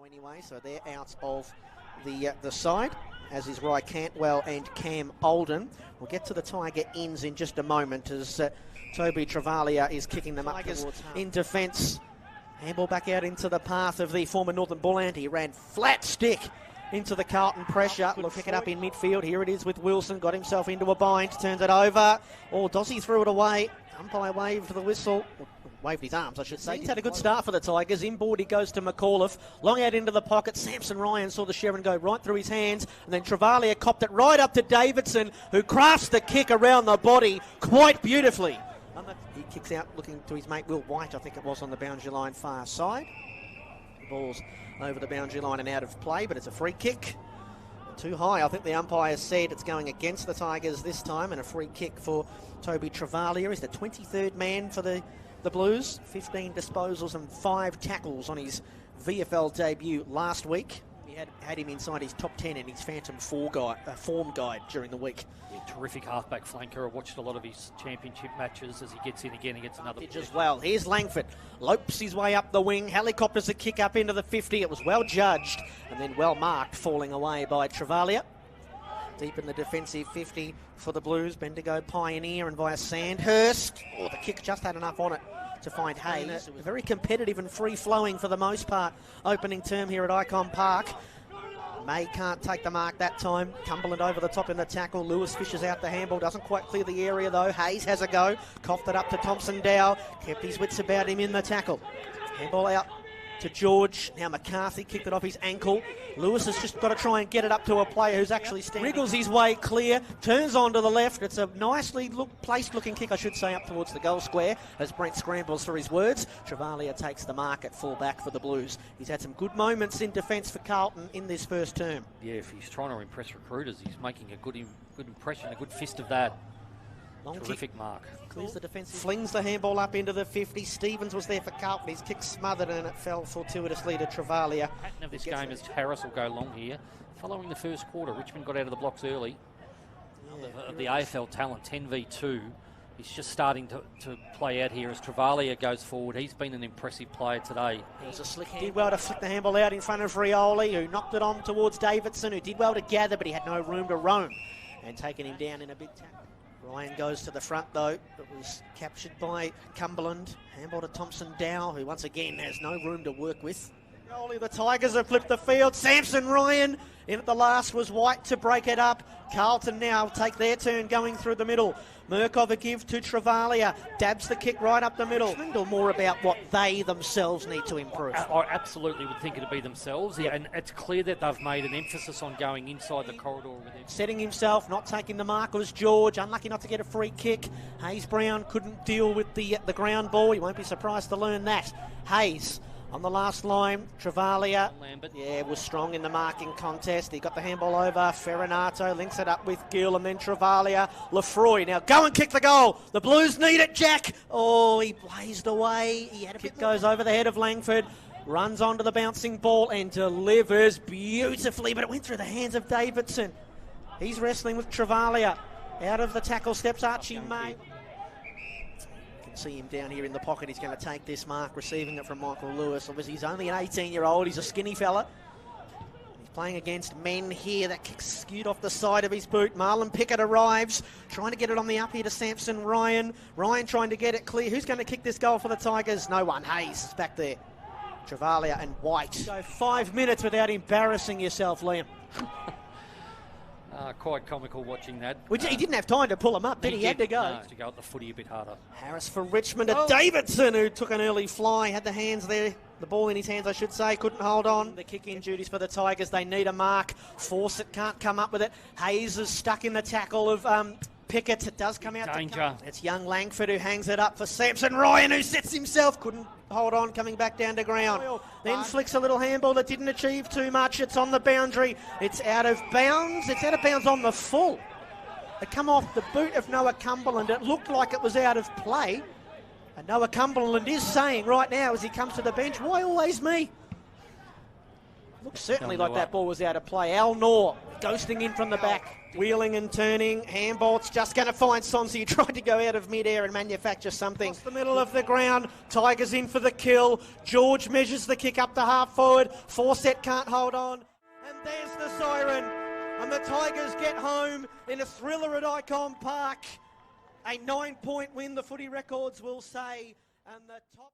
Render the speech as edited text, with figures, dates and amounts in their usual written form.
Anyway, so they're out of the side, as is Rye Cantwell and Cam Olden. We'll get to the Tiger ins in just a moment as Tobie Travaglia is kicking them up towards in defence. Handball back out into the path of the former Northern Bull Ant. He ran flat stick into the Carlton pressure. We'll pick it up in midfield. Here it is with Wilson. Got himself into a bind. Turns it over. Oh, Dossie threw it away. Umpire waved for the whistle. Waved his arms, I should say. He's had a good start for the Tigers. Inboard he goes to McAuliffe. Long out into the pocket. Samson Ryan saw the Sherrin go right through his hands. And then Travaglia copped it right up to Davidson, who crafts the kick around the body quite beautifully. He kicks out looking to his mate Will White, I think it was, on the boundary line far side. The ball's over the boundary line and out of play, but it's a free kick. Too high, I think the umpire said it's going against the Tigers this time, and a free kick for Tobie Travaglia. He's the 23rd man for the Blues. 15 disposals and 5 tackles on his VFL debut last week. He had him inside his top 10 in his Phantom form guide during the week. Yeah, terrific halfback flanker. I watched a lot of his championship matches as he gets in again against another pitch as well. Here's Langford. Lopes his way up the wing. Helicopters a kick up into the 50. It was well judged and then well marked, falling away by Travaglia. Deep in the defensive 50 for the Blues. Bendigo Pioneer and via Sandhurst. Oh, the kick just had enough on it to find Hayes. It was very competitive and free-flowing for the most part. Opening term here at Icon Park. May can't take the mark that time. Cumberland over the top in the tackle. Lewis fishes out the handball. Doesn't quite clear the area though. Hayes has a go. Coughed it up to Thompson Dow. Kept his wits about him in the tackle. Handball out to George. Now McCarthy kicked it off his ankle. Lewis has just got to try and get it up to a player who's actually standing. Wriggles his way clear, turns on to the left. It's a nicely placed looking kick, I should say, up towards the goal square as Brent scrambles for his words. Travaglia takes the mark at full back for the Blues. He's had some good moments in defence for Carlton in this first term. Yeah, if he's trying to impress recruiters, he's making a good impression, a good fist of that. Long terrific kick. Mark. Clears the defence, flings the handball up into the 50. Stevens was there for Carlton. His kick smothered and it fell fortuitously to Travaglia. Pattern of this game is Harris will go long here. Following the first quarter, Richmond got out of the blocks early. Yeah, the AFL talent, 10v2. He's just starting to play out here as Travaglia goes forward. He's been an impressive player today. He's a slick hand. Did well to flick the handball out in front of Rioli, who knocked it on towards Davidson, who did well to gather, but he had no room to roam. And taking him down in a big tackle. Ryan goes to the front though. It was captured by Cumberland. Handball to Thompson Dow, who once again has no room to work with. The Tigers have flipped the field. Samson Ryan in at the last was White to break it up. Carlton now take their turn going through the middle. Murkov a give to Travaglia. Dabs the kick right up the middle. Or more about what they themselves need to improve. I absolutely would think it'd be themselves. Yeah, and it's clear that they've made an emphasis on going inside the corridor with him. Setting himself, not taking the mark was George. Unlucky not to get a free kick. Hayes Brown couldn't deal with the ground ball. You won't be surprised to learn that. Hayes on the last line, Travaglia, was strong in the marking contest. He got the handball over. Ferranato links it up with Gill and then Travaglia. Lefroy, now go and kick the goal. The Blues need it, Jack. Oh, he blazed away. He had a kick, goes over the head of Langford. Runs onto the bouncing ball and delivers beautifully, but it went through the hands of Davidson. He's wrestling with Travaglia. Out of the tackle steps Archie May. See him down here in the pocket. He's going to take this mark, receiving it from Michael Lewis. Obviously, he's only an 18-year-old. He's a skinny fella. He's playing against men here. That kick skewed off the side of his boot. Marlon Pickett arrives, trying to get it on the up here to Samson Ryan. Ryan trying to get it clear. Who's going to kick this goal for the Tigers? No one. Hayes is back there. Travaglia and White. Go 5 minutes without embarrassing yourself, Liam. Quite comical watching that. He didn't have time to pull him up, but he had to go. To go at the footy a bit harder. Harris for Richmond to Davidson, who took an early fly, had the hands there, the ball in his hands, I should say, couldn't hold on. The kick-in duties for the Tigers. They need a mark. Fawcett can't come up with it. Hayes is stuck in the tackle of Pickett. It does come out. Danger. It's young Langford who hangs it up for Samson Ryan, who sets himself. Couldn't hold on, coming back down to ground. Then flicks a little handball that didn't achieve too much. It's on the boundary. It's out of bounds. It's out of bounds on the full. It come off the boot of Noah Cumberland. It looked like it was out of play. And Noah Cumberland is saying right now as he comes to the bench, why always me? Looks certainly like that ball was out of play. Al Noor ghosting in from the back, wheeling and turning. Handball's just going to find Sonsi. He tried to go out of mid-air and manufacture something. Across the middle of the ground, Tigers in for the kill. George measures the kick up to half forward. Fawcett can't hold on. And there's the siren. And the Tigers get home in a thriller at Icon Park. A 9-point win, the Footy records will say. And the top...